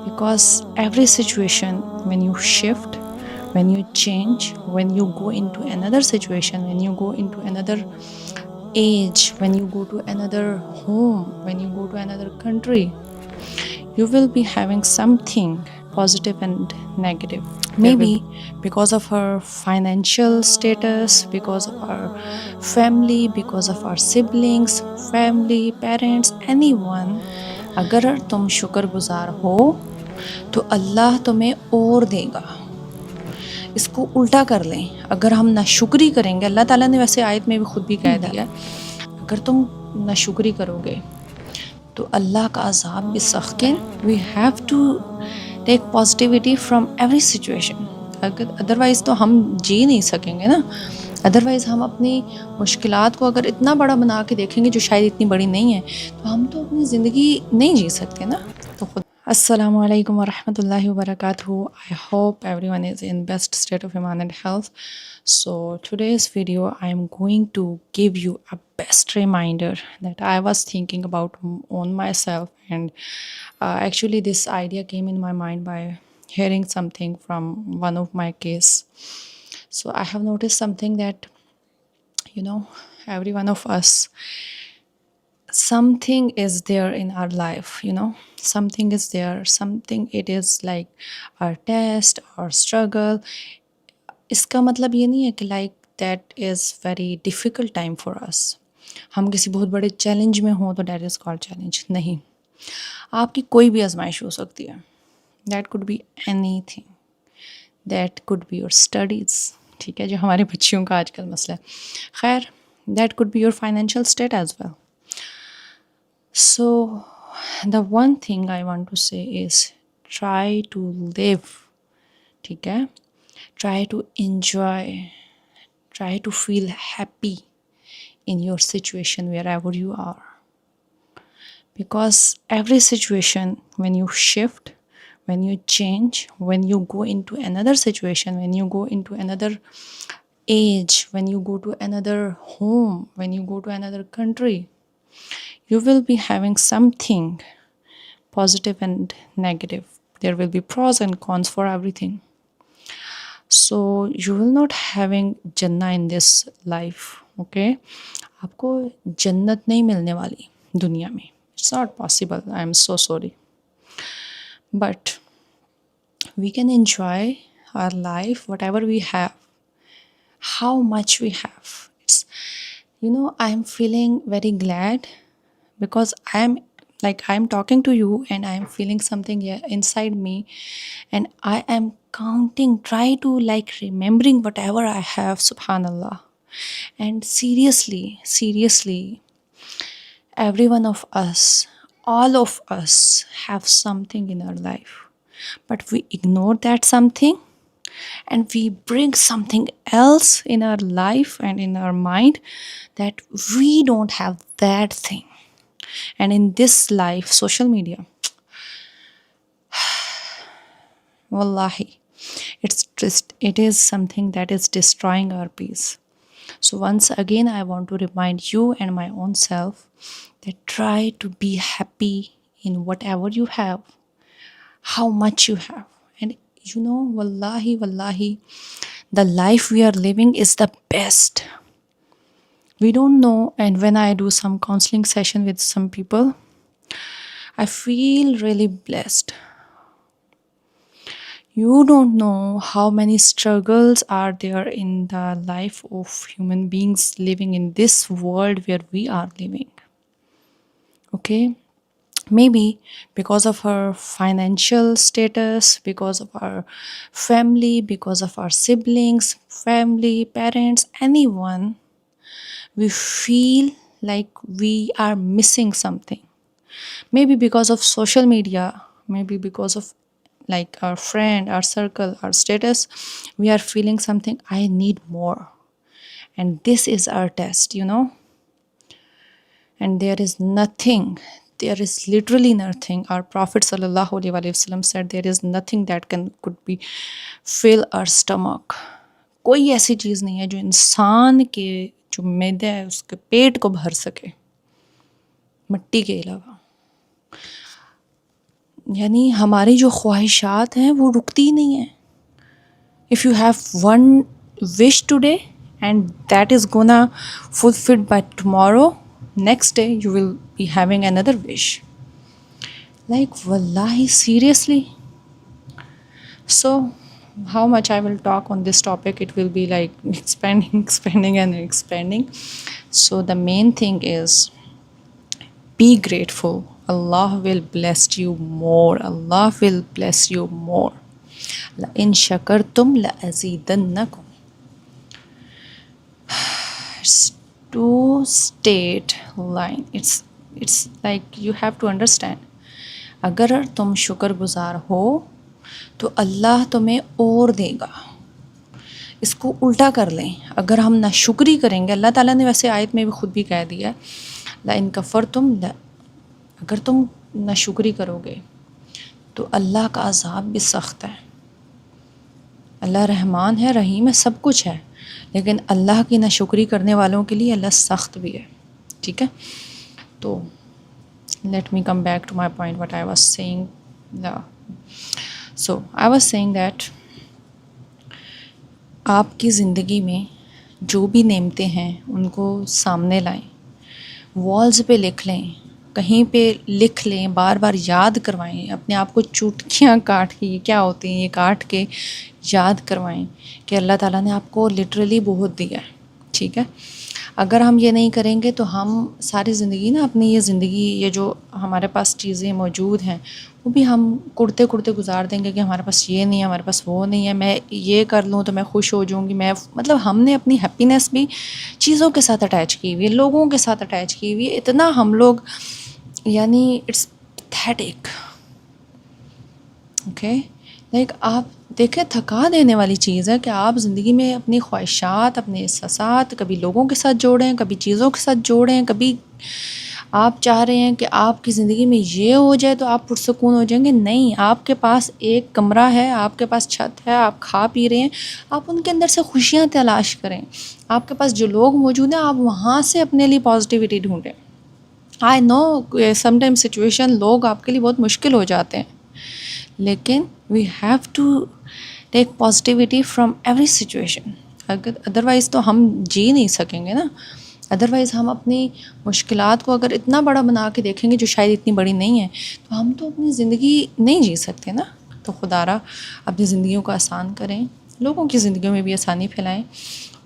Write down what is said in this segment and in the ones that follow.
because every situation, when you shift, when you change, when you go into another situation, when you go into another age, when you go to another home, when you go to another country, you will be having something positive and negative. Maybe because of our financial status, because of our family, because of our siblings, family, parents, anyone, अगर तुम शुक्रगुजार हो तो अल्लाह तुम्हें और देगा. इसको उल्टा कर लें, अगर हम नाशुक्री करेंगे, अल्लाह ताला ने वैसे आयत में भी खुद भी कह दिया, अगर तुम नाशुक्री करोगे तो अल्लाह का अजाब भी सख्त है. We have to take positivity from every situation. Otherwise तो हम जी नहीं सकेंगे ना. अदरवाइज़ हम अपनी मुश्किलात को अगर इतना बड़ा बना के देखेंगे जो शायद इतनी बड़ी नहीं है, तो हम तो अपनी ज़िंदगी नहीं जी सकते ना. तो खुद अस्सलामु अलैकुम वरहमतुल्लाहि वबरकातुहू. I hope everyone is in best state of iman and health. So today's video I am going to give you a best reminder that I was thinking about on myself, and actually this idea came in my mind by hearing something from one of my case. So I have noticed something that, every one of us, something is there in our life, something is there, something, it is like our test or struggle. इसका मतलब ये नहीं है कि like that is very difficult time for us. हम किसी बहुत बड़े चैलेंज में हों तो दैट इज़ कॉल्ड चैलेंज. नहीं, आपकी कोई भी आजमाइश हो सकती है. That could be any thing, that could be your studies. ठीक है, जो हमारे बच्चियों का आजकल मसला है. खैर, that could be your financial state as well. So, the one thing I want to say is try to live. ठीक है, try to enjoy, try to feel happy in your situation wherever you are. Because every situation, when you shift, when you change, when you go into another situation, when you go into another age, when you go to another home, when you go to another country, you will be having something positive and negative. There will be pros and cons for everything. So you will not having Jannah in this life. Okay, आपको जन्नत नहीं मिलने वाली दुनिया में. It's not possible. I am so sorry. But we can enjoy our life, whatever we have, how much we have. It's, I'm feeling very glad because I'm talking to you and I'm feeling something here inside me, and I am counting, try to like remembering whatever I have, subhanallah. And seriously, every one of us, all of us have something in our life, but we ignore that something and we bring something else in our life and in our mind that we don't have that thing. And in this life, social media, wallahi, it is something that is destroying our peace. So once again, I want to remind you and my own self that try to be happy in whatever you have, how much you have. And wallahi, the life we are living is the best. We don't know, and when I do some counseling session with some people, I feel really blessed. You don't know how many struggles are there in the life of human beings living in this world where we are living. Okay, maybe because of our financial status, because of our family, because of our siblings, family, parents, anyone, we feel like we are missing something. Maybe because of social media, maybe because of like our friend, our circle, our status, we are feeling something, I need more. And this is our test. And there is nothing, there is literally nothing. Our Prophet sallallahu alaihi wasallam said there is nothing that could be fill our stomach. कोई ऐसी चीज़ नहीं है जो इंसान के जो मैदा है उसके पेट को भर सके, मिट्टी के अलावा. यानी हमारी जो ख्वाहिशात हैं वो रुकती ही नहीं हैं. If you have one wish today and that is gonna fulfilled by tomorrow, next day you will be having another wish. Like wallahi, seriously. So how much I will talk on this topic, it will be like expanding and expanding. So the main thing is, be grateful. Allah will bless you more. Allah will bless you more. La in shakartum la azidannakum. It's two state line. It's like you have to understand. अगर तुम शुक्रगुजार हो तो अल्लाह तुम्हें और देगा. इसको उल्टा कर लें, अगर हम नाशुक्री करेंगे, अल्लाह ताला ने वैसे आयत में भी ख़ुद भी कह दिया है, ला इन कफ़रतुम, अगर तुम नाशुक्री करोगे तो अल्लाह का अज़ाब भी सख्त है. अल्लाह रहमान है, रहीम है, सब कुछ है, लेकिन अल्लाह की नाशुक्री करने वालों के लिए अल्लाह सख्त भी है. ठीक है, तो let me come back to my point what I was saying. So I was saying that आपकी ज़िंदगी में जो भी नेमतें हैं उनको सामने लाएं, वॉल्स पे लिख लें, कहीं पे लिख लें, बार बार याद करवाएं, अपने आप को चुटकियाँ काट के, ये क्या होती हैं, ये काट के याद करवाएं कि अल्लाह ताला ने आपको लिटरली बहुत दिया है. ठीक है, अगर हम ये नहीं करेंगे तो हम सारी ज़िंदगी ना अपनी ये ज़िंदगी, ये जो हमारे पास चीज़ें मौजूद हैं वो भी हम कुड़ते कुड़ते गुजार देंगे कि हमारे पास ये नहीं है, हमारे पास वो नहीं है, मैं ये कर लूँ तो मैं खुश हो जाऊँगी. मैं मतलब हमने अपनी हैप्पीनेस भी चीज़ों के साथ अटैच की हुई है, लोगों के साथ अटैच की हुई है. इतना हम लोग, यानी इट्स पैथेटिक. ओके, लाइक आप देखें, थका देने वाली चीज़ है कि आप ज़िंदगी में अपनी ख्वाहिशात, अपने एहसासात कभी लोगों के साथ जोड़ें, कभी चीज़ों के साथ जोड़ें. कभी आप चाह रहे हैं कि आपकी ज़िंदगी में ये हो जाए तो आप पुरसकून हो जाएंगे. नहीं, आपके पास एक कमरा है, आपके पास छत है, आप खा पी रहे हैं, आप उनके अंदर से खुशियाँ तलाश करें. आपके पास जो लोग मौजूद हैं, आप वहाँ से अपने लिए पॉजिटिविटी ढूंढें. आई नो समटाइम सिचुएशन, लोग आपके लिए बहुत मुश्किल हो जाते हैं, लेकिन we have to take positivity from every situation. अगर अदरवाइज़ तो हम जी नहीं सकेंगे ना. अदरवाइज़ हम अपनी मुश्किलात को अगर इतना बड़ा बना के देखेंगे जो शायद इतनी बड़ी नहीं है, तो हम तो अपनी ज़िंदगी नहीं जी सकते ना. तो खुदारा अपनी ज़िंदगियों को आसान करें, लोगों की ज़िंदगियों में भी आसानी फैलाएं,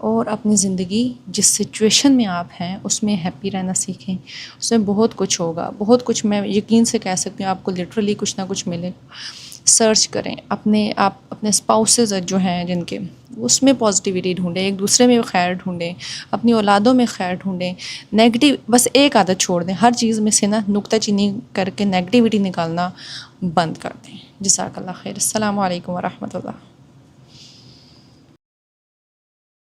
और अपनी ज़िंदगी जिस सिचुएशन में आप हैं उसमें हैप्पी रहना सीखें. उसमें बहुत कुछ होगा, बहुत कुछ, मैं यकीन से कह सकती हूँ आपको लिटरली कुछ ना कुछ मिलेगा. सर्च करें, अपने स्पाउसेस जो हैं जिनके, उसमें पॉजिटिविटी ढूंढें, एक दूसरे में खैर ढूंढें, अपनी औलादों में खैर ढूंढें. नेगेटिव बस एक आदत छोड़ दें, हर चीज़ में से ना नुक्ताचीनी करके नेगेटिविटी निकालना बंद कर दें. जज़ाकल्लाह खैर. अस्सलामु अलैकुम व रहमतुल्लाह.